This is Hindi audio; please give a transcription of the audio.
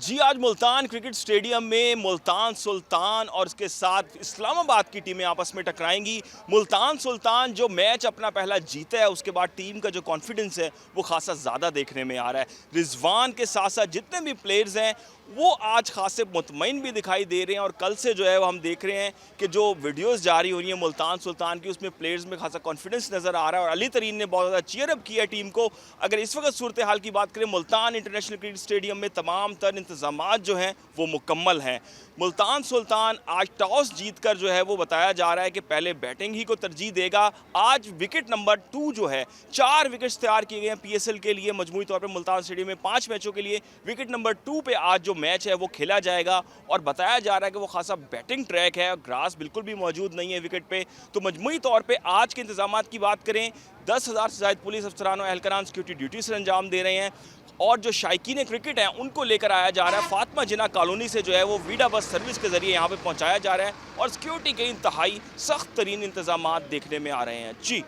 जी, आज मुल्तान क्रिकेट स्टेडियम में मुल्तान सुल्तान और इसके साथ इस्लामाबाद की टीमें आपस में टकराएंगी। मुल्तान सुल्तान जो मैच अपना पहला जीता है, उसके बाद टीम का जो कॉन्फिडेंस है वो खासा ज़्यादा देखने में आ रहा है। रिजवान के साथ साथ जितने भी प्लेयर्स हैं वो आज खासे मुतमईन भी दिखाई दे रहे हैं और कल से जो है वो हम देख रहे हैं कि जो वीडियोस जारी हो रही हैं मुल्तान सुल्तान की, उसमें प्लेयर्स में खासा कॉन्फिडेंस नज़र आ रहा है और अली तरीन ने बहुत ज़्यादा चीयर अप किया टीम को। अगर इस वक्त सूरत हाल की बात करें, मुल्तान इंटरनेशनल क्रिकेट स्टेडियम में तमाम तर इंतजामात जो हैं वो मुकम्मल हैं। मुल्तान सुल्तान आज टॉस जीतकर जो है वो बताया जा रहा है कि पहले बैटिंग ही को तरजीह देगा। आज विकेट नंबर 2 जो है, 4 विकेट्स तैयार किए गए हैं पीएसएल के लिए। मजमूई तौर पर मुल्तान स्टेडियम में 5 मैचों के लिए विकेट नंबर 2 पे आज जो मैच है वो खेला जाएगा और बताया जा रहा है कि वो खासा बैटिंग ट्रैक है और ग्रास बिल्कुल भी मौजूद नहीं है विकेट पे। तो मजमूई तौर पे आज के इंतजामात की बात करें, 10,000 से ज़ायद पुलिस अफसरान और एहलकारान सिक्योरिटी ड्यूटी से अंजाम दे रहे हैं और जो शायकीन क्रिकेट हैं उनको लेकर आया जा रहा है। फातिमा जिन्ना कॉलोनी से जो है वो वीडा बस सर्विस के ज़रिए यहाँ पे पहुँचाया जा रहा है और सिक्योरिटी के इंतहाई सख्त तरीन इंतजामात देखने में आ रहे हैं। जी।